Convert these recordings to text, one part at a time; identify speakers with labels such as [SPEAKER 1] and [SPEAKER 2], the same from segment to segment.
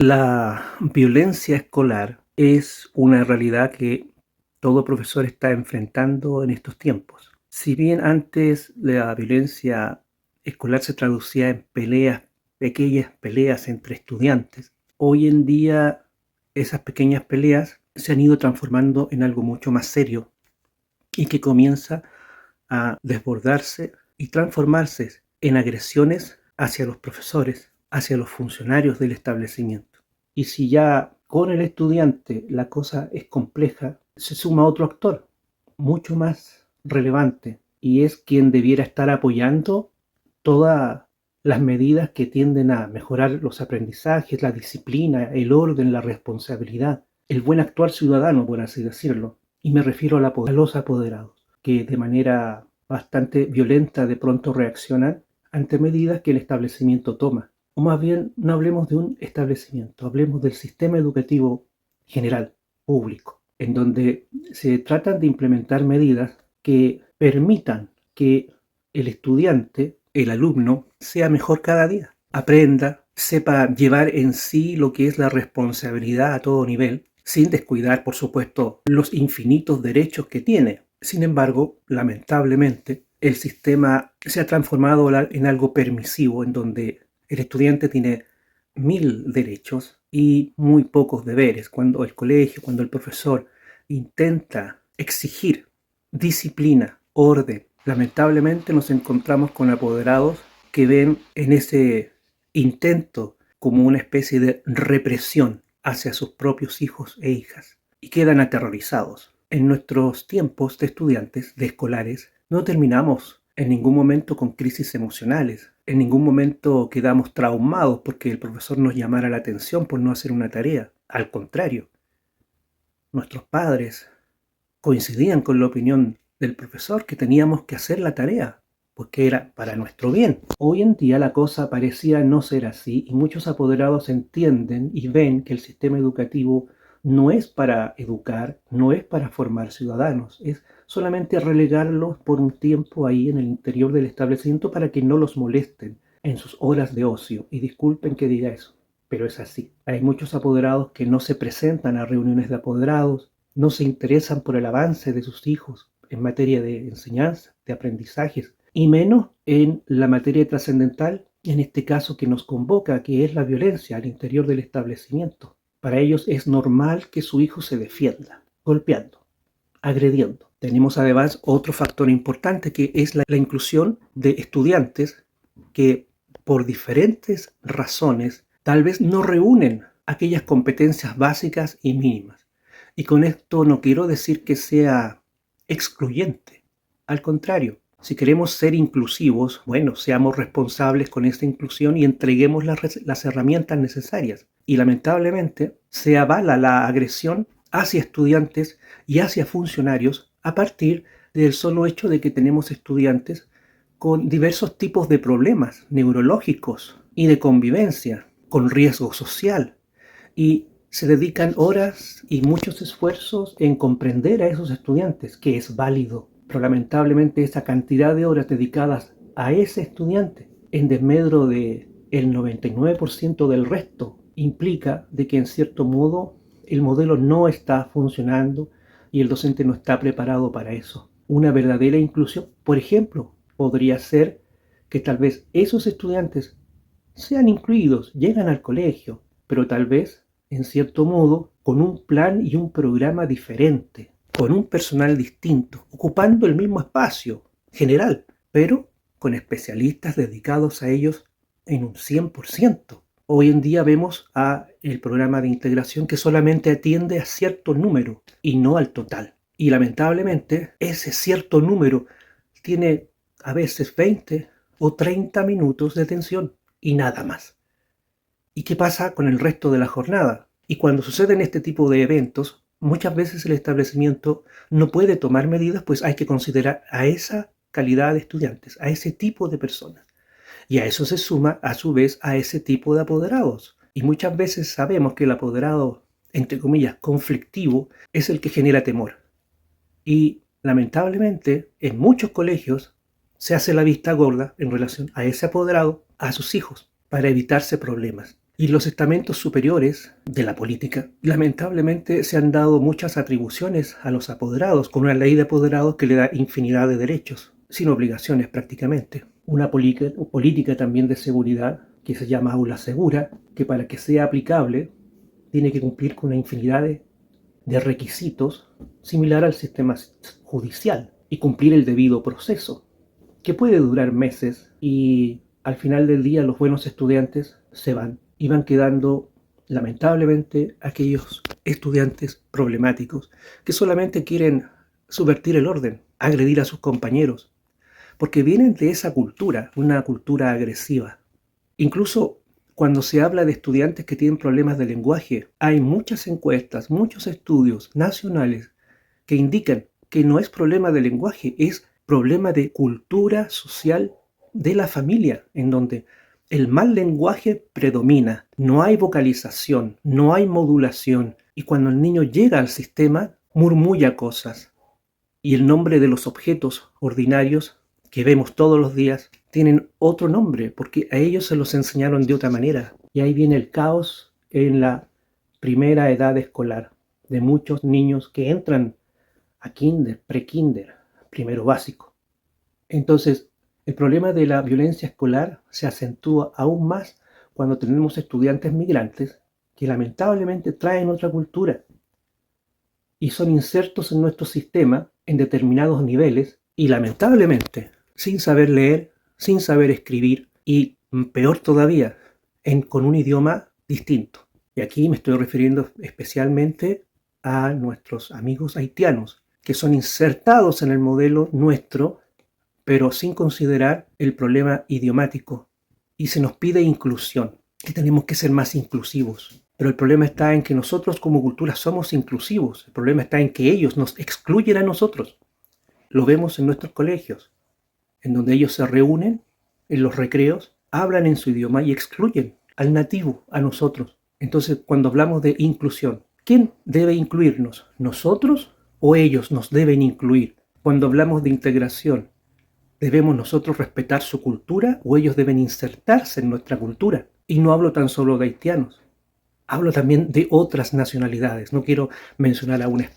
[SPEAKER 1] La violencia escolar es una realidad que todo profesor está enfrentando en estos tiempos. Si bien antes la violencia escolar se traducía en peleas, pequeñas peleas entre estudiantes, hoy en día esas pequeñas peleas se han ido transformando en algo mucho más serio y que comienza a desbordarse y transformarse en agresiones hacia los profesores, hacia los funcionarios del establecimiento. Y si ya con el estudiante la cosa es compleja, se suma otro actor mucho más relevante y es quien debiera estar apoyando todas las medidas que tienden a mejorar los aprendizajes, la disciplina, el orden, la responsabilidad, el buen actuar ciudadano, por así decirlo. Y me refiero a los apoderados, que de manera bastante violenta de pronto reaccionan ante medidas que el establecimiento toma. O más bien, no hablemos de un establecimiento, hablemos del sistema educativo general, público, en donde se tratan de implementar medidas que permitan que el estudiante, el alumno, sea mejor cada día, aprenda, sepa llevar en sí lo que es la responsabilidad a todo nivel, sin descuidar, por supuesto, los infinitos derechos que tiene. Sin embargo, lamentablemente, el sistema se ha transformado en algo permisivo, en donde el estudiante tiene 1000 derechos y muy pocos deberes. Cuando el colegio, cuando el profesor intenta exigir disciplina, orden, lamentablemente nos encontramos con apoderados que ven en ese intento como una especie de represión hacia sus propios hijos e hijas y quedan aterrorizados. En nuestros tiempos de estudiantes, de escolares, no terminamos en ningún momento con crisis emocionales, en ningún momento quedamos traumados porque el profesor nos llamara la atención por no hacer una tarea. Al contrario, nuestros padres coincidían con la opinión del profesor que teníamos que hacer la tarea, porque era para nuestro bien. Hoy en día la cosa parecía no ser así y muchos apoderados entienden y ven que el sistema educativo no es para educar, no es para formar ciudadanos, es solamente relegarlos por un tiempo ahí en el interior del establecimiento para que no los molesten en sus horas de ocio. Y disculpen que diga eso, pero es así. Hay muchos apoderados que no se presentan a reuniones de apoderados, no se interesan por el avance de sus hijos en materia de enseñanza, de aprendizajes, y menos en la materia trascendental, en este caso que nos convoca, que es la violencia al interior del establecimiento. Para ellos es normal que su hijo se defienda, golpeando, agrediendo. Tenemos además otro factor importante que es la inclusión de estudiantes que por diferentes razones tal vez no reúnen aquellas competencias básicas y mínimas. Y con esto no quiero decir que sea excluyente. Al contrario, si queremos ser inclusivos, bueno, seamos responsables con esta inclusión y entreguemos las herramientas necesarias. Y lamentablemente se avala la agresión hacia estudiantes y hacia funcionarios a partir del solo hecho de que tenemos estudiantes con diversos tipos de problemas neurológicos y de convivencia, con riesgo social. Y se dedican horas y muchos esfuerzos en comprender a esos estudiantes, que es válido. Pero lamentablemente esa cantidad de horas dedicadas a ese estudiante en desmedro de el 99% del resto implica de que en cierto modo el modelo no está funcionando y el docente no está preparado para eso. Una verdadera inclusión, por ejemplo, podría ser que tal vez esos estudiantes sean incluidos, llegan al colegio, pero tal vez, en cierto modo, con un plan y un programa diferente, con un personal distinto, ocupando el mismo espacio general, pero con especialistas dedicados a ellos en un 100%. Hoy en día vemos a el programa de integración que solamente atiende a cierto número y no al total. Y lamentablemente ese cierto número tiene a veces 20 o 30 minutos de atención y nada más. ¿Y qué pasa con el resto de la jornada? Y cuando suceden este tipo de eventos, muchas veces el establecimiento no puede tomar medidas, pues hay que considerar a esa calidad de estudiantes, a ese tipo de personas. Y a eso se suma, a su vez, a ese tipo de apoderados. Y muchas veces sabemos que el apoderado, entre comillas, conflictivo, es el que genera temor. Y lamentablemente, en muchos colegios se hace la vista gorda en relación a ese apoderado, a sus hijos, para evitarse problemas. Y los estamentos superiores de la política, lamentablemente, se han dado muchas atribuciones a los apoderados, con una ley de apoderados que le da infinidad de derechos, sin obligaciones prácticamente. Una política también de seguridad que se llama aula segura, que para que sea aplicable tiene que cumplir con una infinidad de requisitos similar al sistema judicial y cumplir el debido proceso, que puede durar meses y al final del día los buenos estudiantes se van y van quedando lamentablemente aquellos estudiantes problemáticos que solamente quieren subvertir el orden, agredir a sus compañeros, porque vienen de esa cultura, una cultura agresiva. Incluso cuando se habla de estudiantes que tienen problemas de lenguaje, hay muchas encuestas, muchos estudios nacionales que indican que no es problema de lenguaje, es problema de cultura social de la familia, en donde el mal lenguaje predomina, no hay vocalización, no hay modulación, y cuando el niño llega al sistema, murmulla cosas. Y el nombre de los objetos ordinarios que vemos todos los días tienen otro nombre, porque a ellos se los enseñaron de otra manera. Y ahí viene el caos en la primera edad escolar de muchos niños que entran a kinder, pre-kinder, primero básico. Entonces, el problema de la violencia escolar se acentúa aún más cuando tenemos estudiantes migrantes que lamentablemente traen otra cultura y son insertos en nuestro sistema en determinados niveles y lamentablemente sin saber leer, sin saber escribir y peor todavía, con un idioma distinto. Y aquí me estoy refiriendo especialmente a nuestros amigos haitianos, que son insertados en el modelo nuestro, pero sin considerar el problema idiomático. Y se nos pide inclusión, que tenemos que ser más inclusivos. Pero el problema está en que nosotros como cultura somos inclusivos. El problema está en que ellos nos excluyen a nosotros. Lo vemos en nuestros colegios, en donde ellos se reúnen en los recreos, hablan en su idioma y excluyen al nativo, a nosotros. Entonces, cuando hablamos de inclusión, ¿quién debe incluirnos? ¿Nosotros o ellos nos deben incluir? Cuando hablamos de integración, ¿debemos nosotros respetar su cultura o ellos deben insertarse en nuestra cultura? Y no hablo tan solo de haitianos, hablo también de otras nacionalidades. No quiero mencionar a una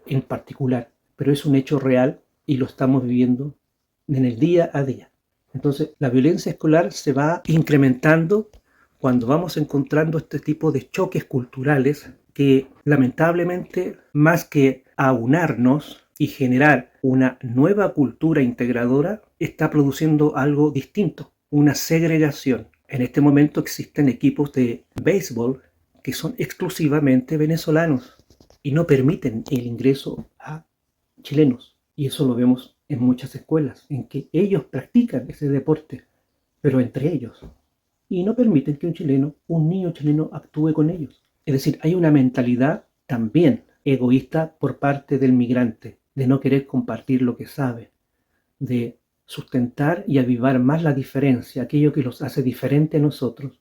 [SPEAKER 1] en particular, pero es un hecho real y lo estamos viviendo en el día a día. Entonces, la violencia escolar se va incrementando cuando vamos encontrando este tipo de choques culturales que lamentablemente, más que aunarnos y generar una nueva cultura integradora, está produciendo algo distinto, una segregación. En este momento existen equipos de béisbol que son exclusivamente venezolanos y no permiten el ingreso a chilenos. Y eso lo vemos en muchas escuelas, en que ellos practican ese deporte, pero entre ellos. Y no permiten que un niño chileno actúe con ellos. Es decir, hay una mentalidad también egoísta por parte del migrante, de no querer compartir lo que sabe, de sustentar y avivar más la diferencia, aquello que los hace diferente a nosotros.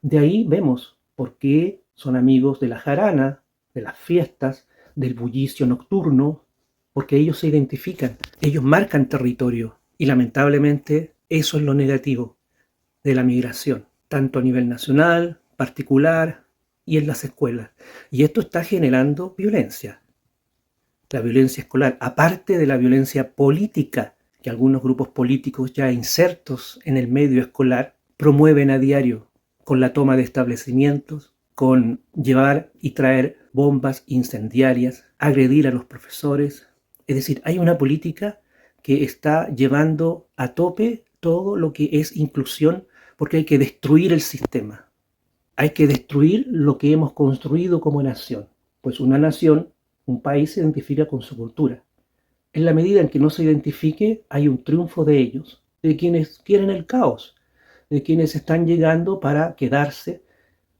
[SPEAKER 1] De ahí vemos por qué son amigos de la jarana, de las fiestas, del bullicio nocturno, porque ellos se identifican, ellos marcan territorio y lamentablemente eso es lo negativo de la migración, tanto a nivel nacional, particular y en las escuelas. Y esto está generando violencia. La violencia escolar, aparte de la violencia política, que algunos grupos políticos ya insertos en el medio escolar promueven a diario con la toma de establecimientos, con llevar y traer bombas incendiarias, agredir a los profesores. Es decir, hay una política que está llevando a tope todo lo que es inclusión, porque hay que destruir el sistema. Hay que destruir lo que hemos construido como nación. Pues una nación, un país se identifica con su cultura. En la medida en que no se identifique, hay un triunfo de ellos, de quienes quieren el caos, de quienes están llegando para quedarse,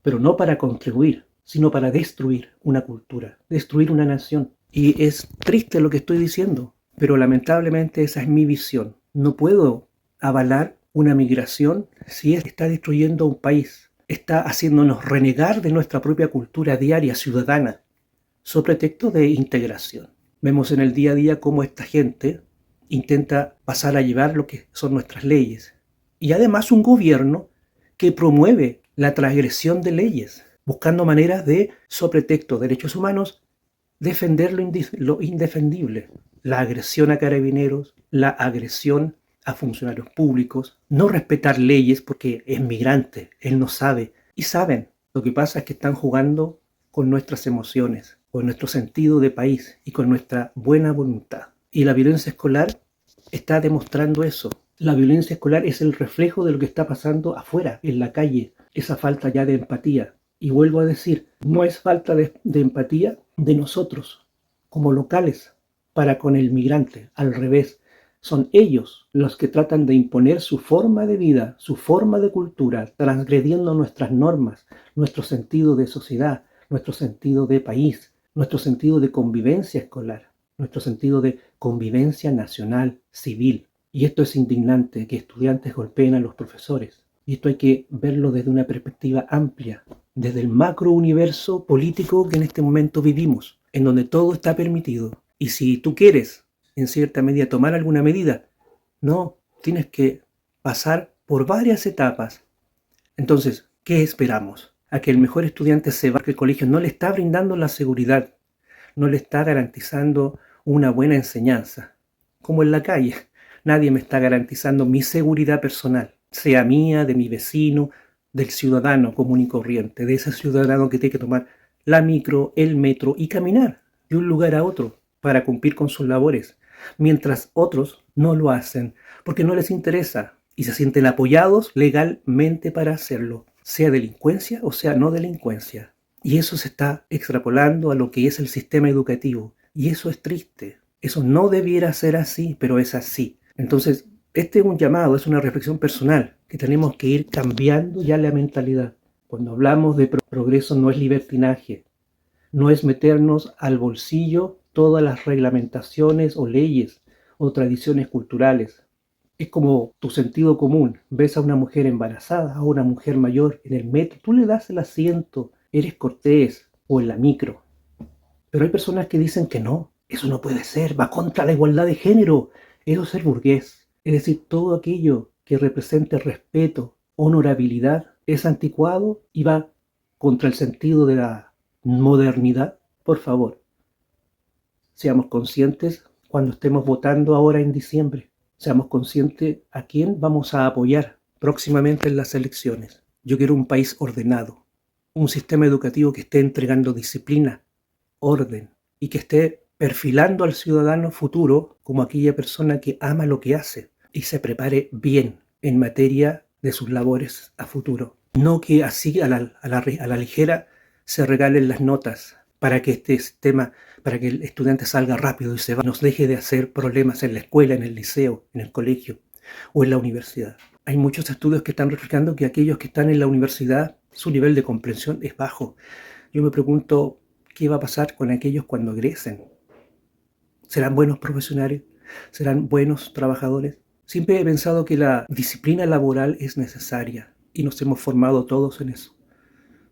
[SPEAKER 1] pero no para contribuir, sino para destruir una cultura, destruir una nación. Y es triste lo que estoy diciendo, pero lamentablemente esa es mi visión. No puedo avalar una migración si está destruyendo un país, está haciéndonos renegar de nuestra propia cultura diaria ciudadana, sobre pretexto de integración. Vemos en el día a día cómo esta gente intenta pasar a llevar lo que son nuestras leyes. Y además un gobierno que promueve la transgresión de leyes, buscando maneras de, sobre texto de derechos humanos, defender lo indefendible, la agresión a carabineros, la agresión a funcionarios públicos, no respetar leyes porque es migrante, él no sabe, y saben. Lo que pasa es que están jugando con nuestras emociones, con nuestro sentido de país y con nuestra buena voluntad. Y la violencia escolar está demostrando eso. La violencia escolar es el reflejo de lo que está pasando afuera, en la calle, esa falta ya de empatía. Y vuelvo a decir, no es falta de empatía de nosotros, como locales, para con el migrante. Al revés, son ellos los que tratan de imponer su forma de vida, su forma de cultura, transgrediendo nuestras normas, nuestro sentido de sociedad, nuestro sentido de país, nuestro sentido de convivencia escolar, nuestro sentido de convivencia nacional, civil. Y esto es indignante, que estudiantes golpeen a los profesores. Y esto hay que verlo desde una perspectiva amplia, desde el macro universo político que en este momento vivimos, en donde todo está permitido. Y si tú quieres, en cierta medida, tomar alguna medida, no, tienes que pasar por varias etapas. Entonces, ¿qué esperamos? A que el mejor estudiante se va, que el colegio no le está brindando la seguridad, no le está garantizando una buena enseñanza. Como en la calle, nadie me está garantizando mi seguridad personal, sea mía, de mi vecino, del ciudadano común y corriente, de ese ciudadano que tiene que tomar la micro, el metro y caminar de un lugar a otro para cumplir con sus labores, mientras otros no lo hacen porque no les interesa y se sienten apoyados legalmente para hacerlo, sea delincuencia o sea no delincuencia. Y eso se está extrapolando a lo que es el sistema educativo. Y eso es triste. Eso no debiera ser así, pero es así. Entonces, este es un llamado, es una reflexión personal, que tenemos que ir cambiando ya la mentalidad. Cuando hablamos de progreso no es libertinaje, no es meternos al bolsillo todas las reglamentaciones o leyes o tradiciones culturales. Es como tu sentido común. Ves a una mujer embarazada, a una mujer mayor en el metro, tú le das el asiento, eres cortés, o en la micro. Pero hay personas que dicen que no, eso no puede ser, va contra la igualdad de género, eso es ser burgués. Es decir, todo aquello que represente respeto, honorabilidad, es anticuado y va contra el sentido de la modernidad. Por favor, seamos conscientes cuando estemos votando ahora en diciembre. Seamos conscientes a quién vamos a apoyar próximamente en las elecciones. Yo quiero un país ordenado, un sistema educativo que esté entregando disciplina, orden y que esté perfilando al ciudadano futuro como aquella persona que ama lo que hace y se prepare bien en materia de sus labores a futuro. No que así a la ligera se regalen las notas para que este sistema, para que el estudiante salga rápido y se va, nos deje de hacer problemas en la escuela, en el liceo, en el colegio o en la universidad. Hay muchos estudios que están reflejando que aquellos que están en la universidad, su nivel de comprensión es bajo. Yo me pregunto, ¿qué va a pasar con aquellos cuando egresen? ¿Serán buenos profesionales? ¿Serán buenos trabajadores? Siempre he pensado que la disciplina laboral es necesaria y nos hemos formado todos en eso.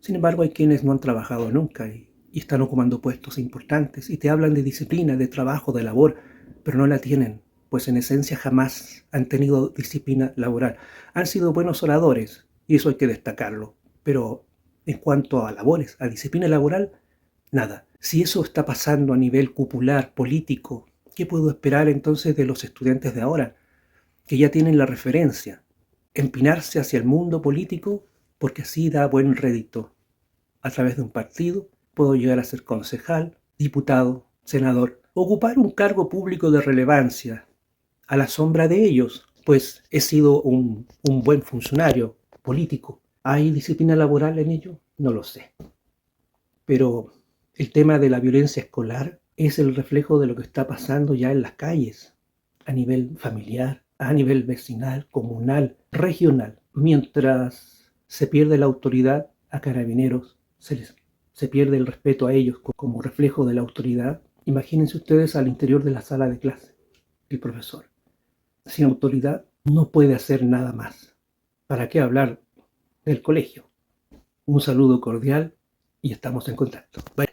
[SPEAKER 1] Sin embargo, hay quienes no han trabajado nunca y están ocupando puestos importantes y te hablan de disciplina, de trabajo, de labor, pero no la tienen, pues en esencia jamás han tenido disciplina laboral. Han sido buenos oradores y eso hay que destacarlo, pero en cuanto a labores, a disciplina laboral, nada. Si eso está pasando a nivel cupular, político, ¿qué puedo esperar entonces de los estudiantes de ahora? Que ya tienen la referencia. Empinarse hacia el mundo político porque así da buen rédito. A través de un partido puedo llegar a ser concejal, diputado, senador, ocupar un cargo público de relevancia. A la sombra de ellos, pues he sido un buen funcionario político. ¿Hay disciplina laboral en ello? No lo sé. Pero el tema de la violencia escolar es el reflejo de lo que está pasando ya en las calles, a nivel familiar, a nivel vecinal, comunal, regional. Mientras se pierde la autoridad a carabineros, se pierde el respeto a ellos como reflejo de la autoridad. Imagínense ustedes al interior de la sala de clase, el profesor. Sin autoridad no puede hacer nada más. ¿Para qué hablar del colegio? Un saludo cordial y estamos en contacto. Bye.